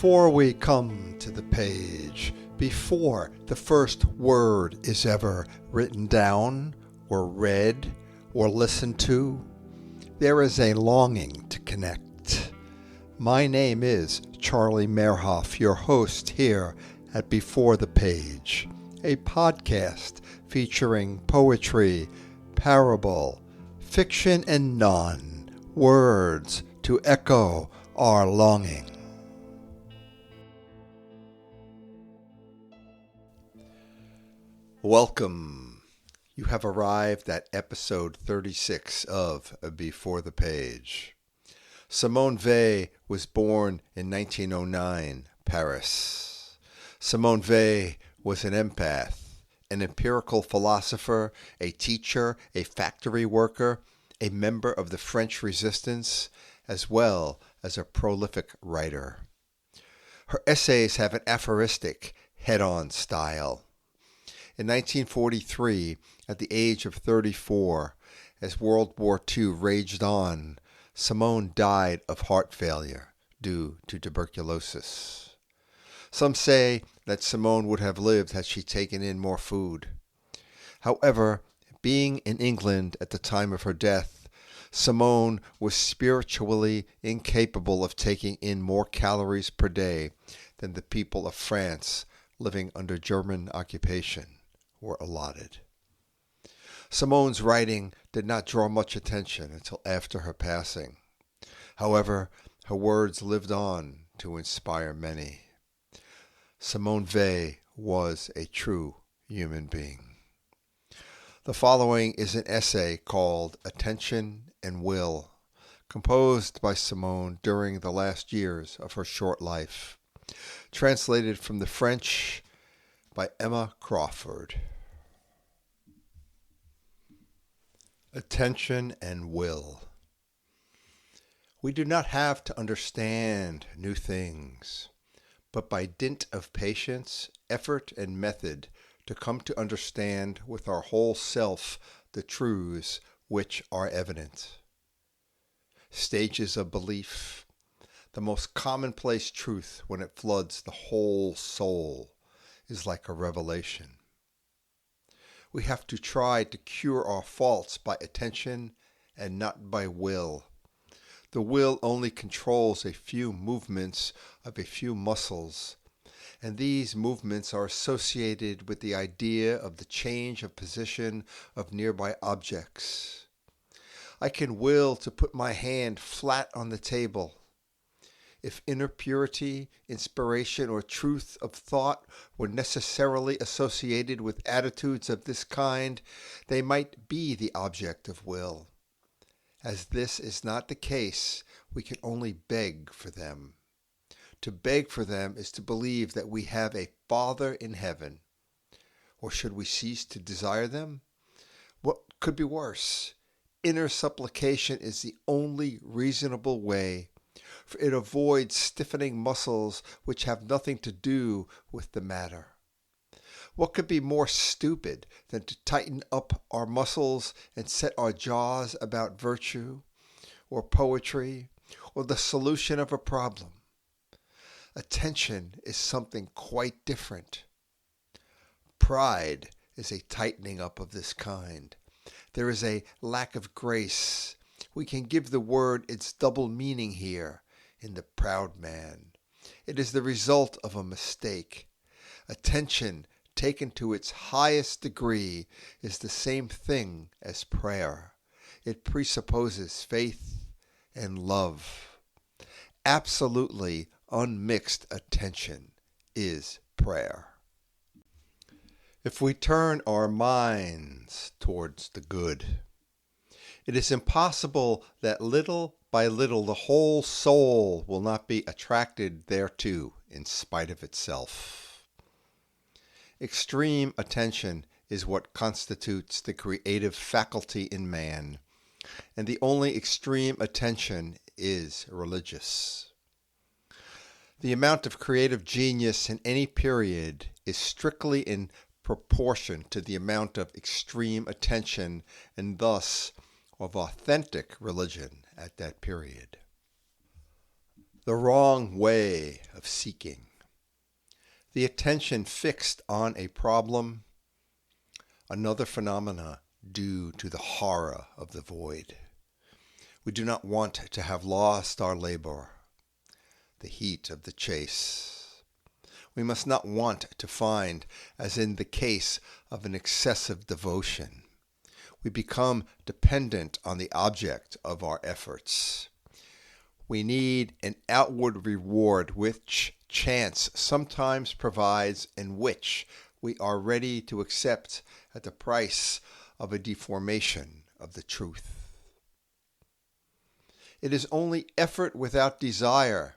Before we come to the page, before the first word is ever written down or read or listened to, there is a longing to connect. My name is Charlie Mehrhoff, your host here at Before the Page, a podcast featuring poetry, parable, fiction, and words to echo our longing. Welcome. You have arrived at episode 36 of Before the Page. Simone Weil was born in 1909, Paris. Simone Weil was an empath, an empirical philosopher, a teacher, a factory worker, a member of the French Resistance, as well as a prolific writer. Her essays have an aphoristic, head-on style. In 1943, at the age of 34, as World War II raged on, Simone died of heart failure due to tuberculosis. Some say that Simone would have lived had she taken in more food. However, being in England at the time of her death, Simone was spiritually incapable of taking in more calories per day than the people of France living under German occupation were allotted. Simone's writing did not draw much attention until after her passing. However, her words lived on to inspire many. Simone Weil was a true human being. The following is an essay called Attention and Will, composed by Simone during the last years of her short life, translated from the French by Emma Craufurd. Attention and will. We do not have to understand new things, but by dint of patience, effort, and method to come to understand with our whole self the truths which are evident. Stages of belief. The most commonplace truth when it floods the whole soul is like a revelation. We have to try to cure our faults by attention and not by will. The will only controls a few movements of a few muscles, and these movements are associated with the idea of the change of position of nearby objects. I can will to put my hand flat on the table. If inner purity, inspiration, or truth of thought were necessarily associated with attitudes of this kind, they might be the object of will. As this is not the case, we can only beg for them. To beg for them is to believe that we have a Father in heaven. Or should we cease to desire them? What could be worse? Inner supplication is the only reasonable way, for it avoids stiffening muscles which have nothing to do with the matter. What could be more stupid than to tighten up our muscles and set our jaws about virtue, or poetry, or the solution of a problem? Attention is something quite different. Pride is a tightening up of this kind. There is a lack of grace. We can give the word its double meaning here in the proud man. It is the result of a mistake. Attention, taken to its highest degree, is the same thing as prayer. It presupposes faith and love. Absolutely unmixed attention is prayer. If we turn our minds towards the good, it is impossible that little by little the whole soul will not be attracted thereto in spite of itself. Extreme attention is what constitutes the creative faculty in man, and the only extreme attention is religious. The amount of creative genius in any period is strictly in proportion to the amount of extreme attention and thus of authentic religion at that period. the wrong way of seeking. The attention fixed on a problem, another phenomena due to the horror of the void. We do not want to have lost our labor, the heat of the chase. We must not want to find, as in the case of an excessive devotion, we become dependent on the object of our efforts. We need an outward reward which chance sometimes provides and which we are ready to accept at the price of a deformation of the truth. It is only effort without desire,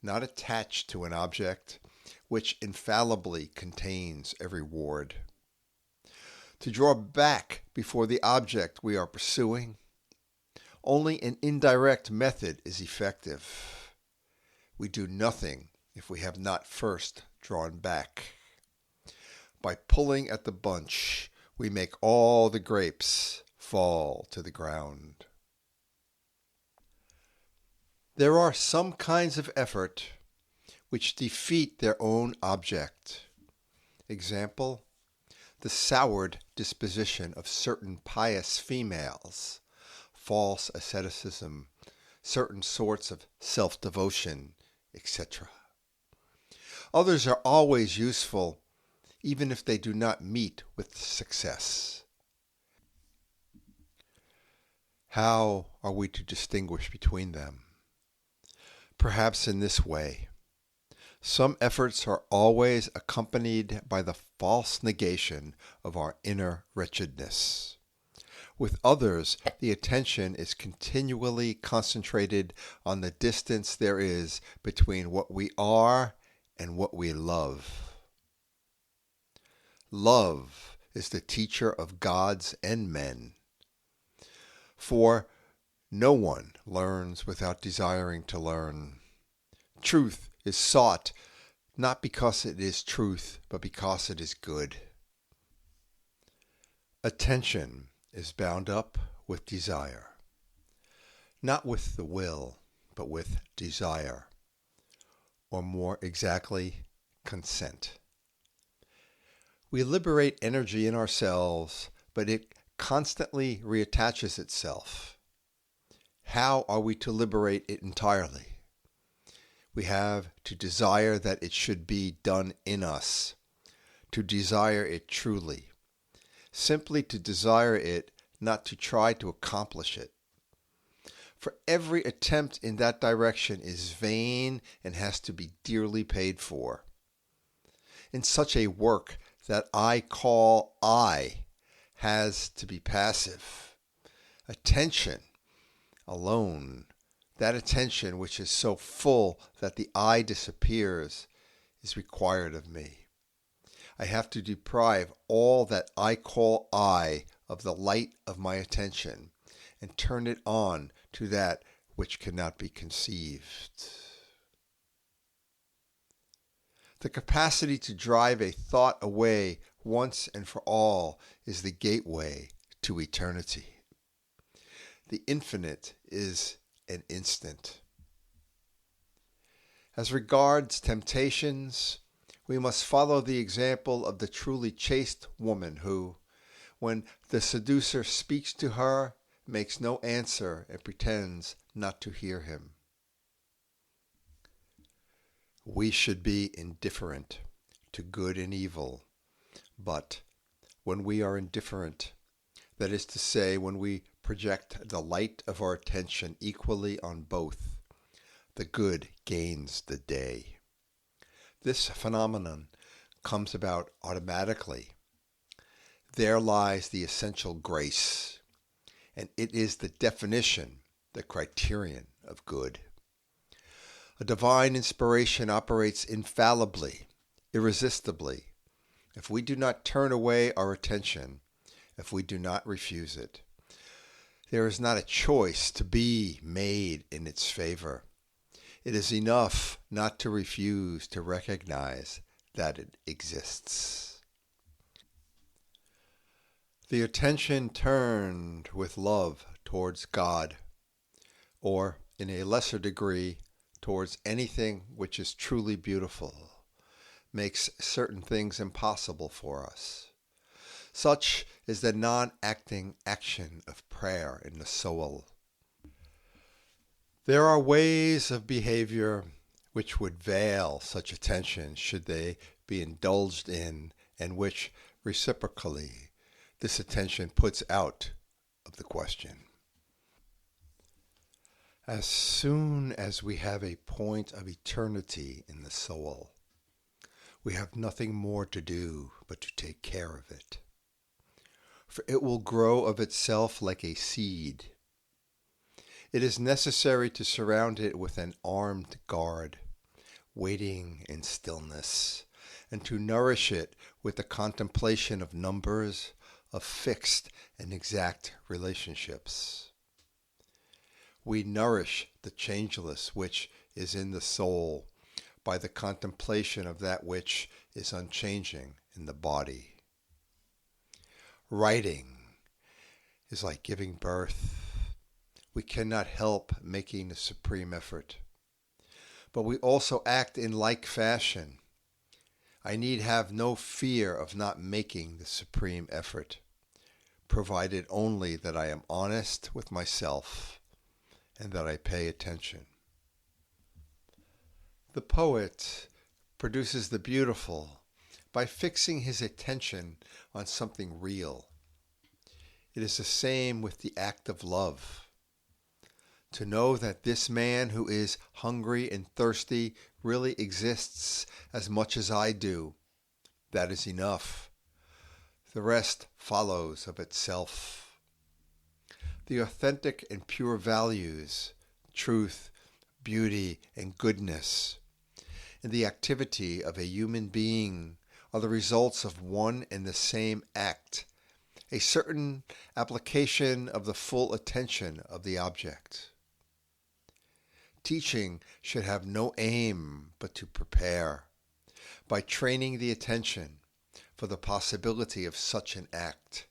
not attached to an object, which infallibly contains a reward. To draw back before the object we are pursuing, only an indirect method is effective. We do nothing if we have not first drawn back. By pulling at the bunch, we make all the grapes fall to the ground. There are some kinds of effort which defeat their own object. Example, the soured disposition of certain pious females, false asceticism, certain sorts of self-devotion, etc. Others are always useful, even if they do not meet with success. How are we to distinguish between them? Perhaps in this way. Some efforts are always accompanied by the false negation of our inner wretchedness. With others, the attention is continually concentrated on the distance there is between what we are and what we love. Love is the teacher of gods and men. For no one learns without desiring to learn. Truth is sought not because it is truth, but because it is good. Attention is bound up with desire, not with the will, but with desire, or more exactly, consent. We liberate energy in ourselves, but it constantly reattaches itself. How are we to liberate it entirely? We have to desire that it should be done in us, to desire it truly, simply to desire it, not to try to accomplish it. For every attempt in that direction is vain and has to be dearly paid for. In such a work, that I call I has to be passive. Attention alone, that attention which is so full that the I disappears, is required of me. I have to deprive all that I call I of the light of my attention and turn it on to that which cannot be conceived. The capacity to drive a thought away once and for all is the gateway to eternity. The infinite is an instant. As regards temptations, we must follow the example of the truly chaste woman who, when the seducer speaks to her, makes no answer and pretends not to hear him. We should be indifferent to good and evil, but when we are indifferent, that is to say, when we project the light of our attention equally on both, the good gains the day. This phenomenon comes about automatically. There lies the essential grace, and it is the definition, the criterion of good. A divine inspiration operates infallibly, irresistibly, if we do not turn away our attention, if we do not refuse it. There is not a choice to be made in its favor. It is enough not to refuse to recognize that it exists. The attention turned with love towards God, or in a lesser degree, towards anything which is truly beautiful, makes certain things impossible for us. Such is the non-acting action of prayer in the soul. There are ways of behavior which would veil such attention should they be indulged in, and which, reciprocally, this attention puts out of the question. As soon as we have a point of eternity in the soul, we have nothing more to do but to take care of it. For it will grow of itself like a seed. It is necessary to surround it with an armed guard, waiting in stillness, and to nourish it with the contemplation of numbers, of fixed and exact relationships. We nourish the changeless which is in the soul by the contemplation of that which is unchanging in the body. Writing is like giving birth. We cannot help making the supreme effort. But we also act in like fashion. I need have no fear of not making the supreme effort, provided only that I am honest with myself and that I pay attention. The poet produces the beautiful by fixing his attention on something real. It is the same with the act of love. To know that this man who is hungry and thirsty really exists as much as I do, that is enough. The rest follows of itself. The authentic and pure values, truth, beauty, and goodness, in the activity of a human being are the results of one and the same act, a certain application of the full attention of the object. Teaching should have no aim but to prepare, by training the attention for the possibility of such an act.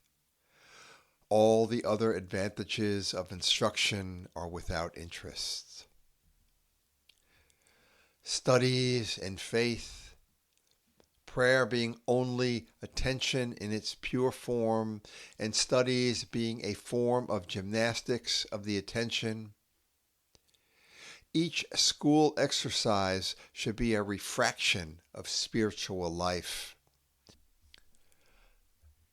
All the other advantages of instruction are without interest. Studies and faith, prayer being only attention in its pure form, and studies being a form of gymnastics of the attention. Each school exercise should be a refraction of spiritual life.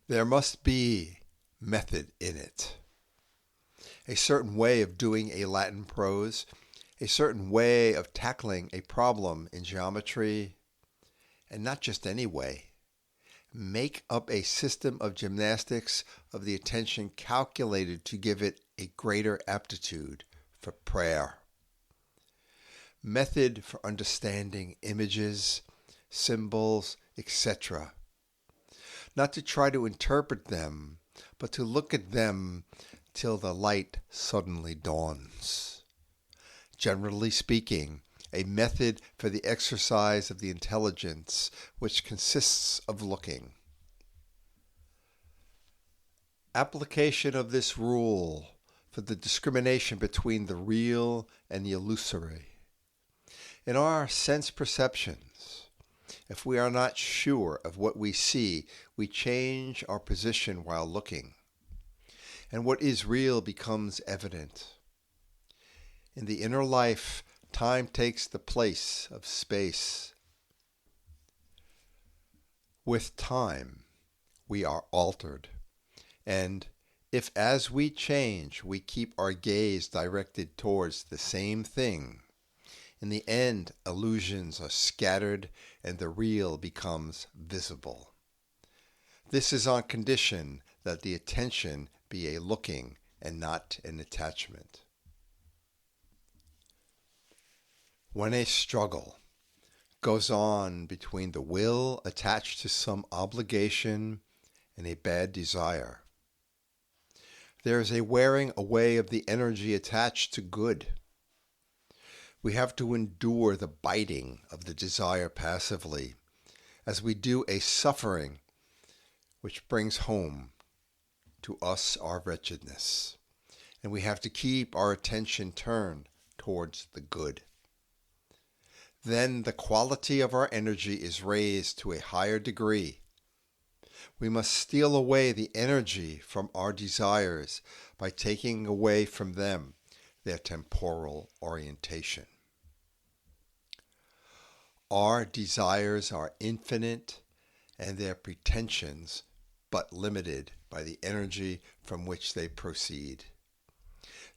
There must be method in it. A certain way of doing a Latin prose, a certain way of tackling a problem in geometry, and not just any way. Make up a system of gymnastics of the attention calculated to give it a greater aptitude for prayer. Method for understanding images, symbols, etc. Not to try to interpret them, but to look at them till the light suddenly dawns. Generally speaking, a method for the exercise of the intelligence which consists of looking. Application of this rule for the discrimination between the real and the illusory. In our sense perceptions, if we are not sure of what we see, we change our position while looking, and what is real becomes evident. In the inner life, time takes the place of space. With time, we are altered, and if as we change, we keep our gaze directed towards the same thing, in the end, illusions are scattered and the real becomes visible. This is on condition that the attention be a looking and not an attachment. When a struggle goes on between the will attached to some obligation and a bad desire, there is a wearing away of the energy attached to good. We have to endure the biting of the desire passively, as we do a suffering which brings home to us our wretchedness, and we have to keep our attention turned towards the good. then the quality of our energy is raised to a higher degree. We must steal away the energy from our desires by taking away from them their temporal orientation. Our desires are infinite and their pretensions but limited by the energy from which they proceed.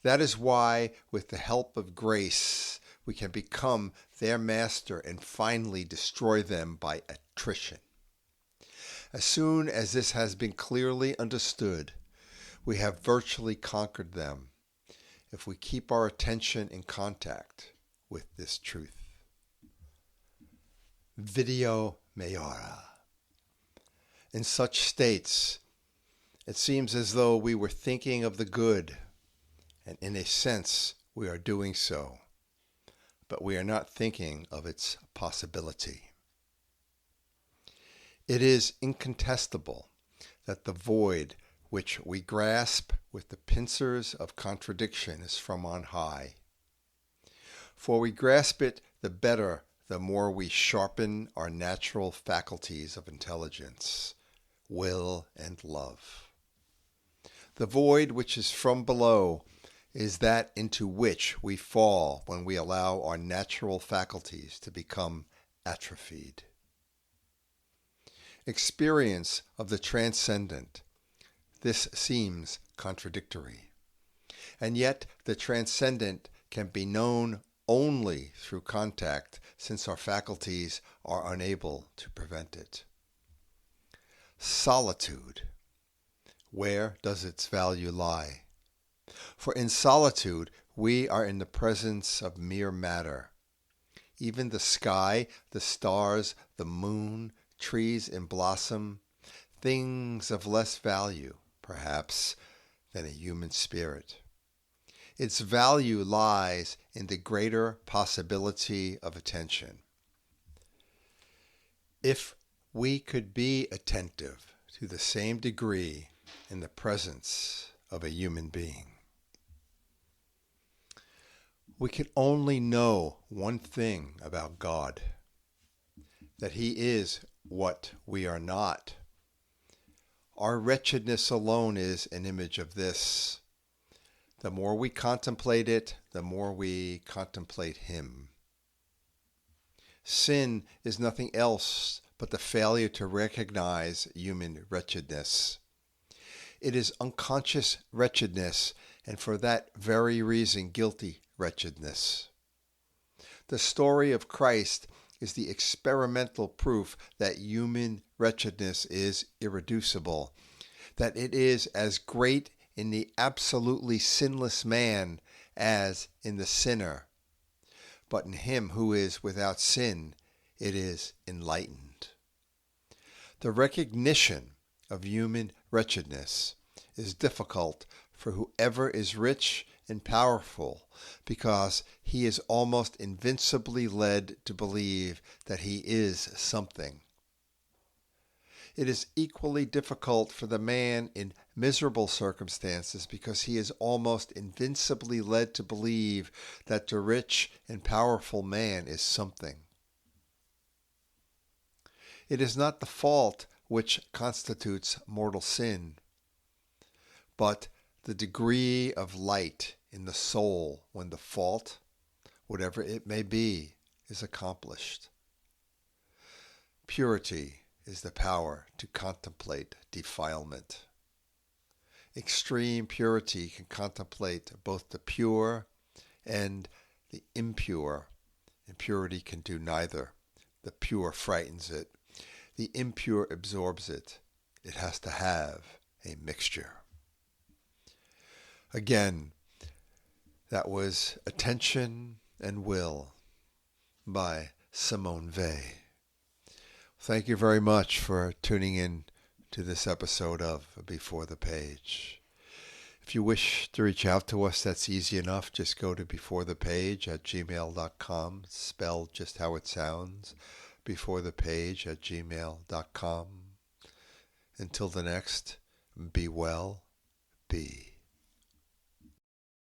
That is why, with the help of grace, we can become their master and finally destroy them by attrition. As soon as this has been clearly understood, we have virtually conquered them if we keep our attention in contact with this truth. Video Mayora. In such states, it seems as though we were thinking of the good, and in a sense we are doing so, but we are not thinking of its possibility. It is incontestable that the void which we grasp with the pincers of contradiction is from on high. For we grasp it the better the more we sharpen our natural faculties of intelligence, will, and love. The void which is from below is that into which we fall when we allow our natural faculties to become atrophied. Experience of the transcendent. This seems contradictory. And yet the transcendent can be known only through contact, since our faculties are unable to prevent it. Solitude. Where does its value lie? For in solitude we are in the presence of mere matter. Even the sky, the stars, the moon, trees in blossom, things of less value, perhaps, than a human spirit. Its value lies in the greater possibility of attention. If we could be attentive to the same degree in the presence of a human being, we can only know one thing about God, that He is what we are not. Our wretchedness alone is an image of this. The more we contemplate it, the more we contemplate Him. Sin is nothing else but the failure to recognize human wretchedness. It is unconscious wretchedness, and for that very reason, guilty wretchedness. The story of Christ is the experimental proof that human wretchedness is irreducible, that it is as great in the absolutely sinless man as in the sinner. But in him who is without sin, it is enlightened. The recognition of human wretchedness is difficult for whoever is rich and powerful, because he is almost invincibly led to believe that he is something. It is equally difficult for the man in miserable circumstances, because he is almost invincibly led to believe that the rich and powerful man is something. It is not the fault which constitutes mortal sin, but the degree of light in the soul when the fault, whatever it may be, is accomplished. Purity is the power to contemplate defilement. Extreme purity can contemplate both the pure and the impure. Impurity can do neither. The pure frightens it. The impure absorbs it. It has to have a mixture. Again, that was Attention and Will by Simone Weil. Thank you very much for tuning in to this episode of Before the Page. If you wish to reach out to us, that's easy enough. Just go to beforethepage@gmail.com, spelled just how it sounds, beforethepage@gmail.com. Until the next, be well, be.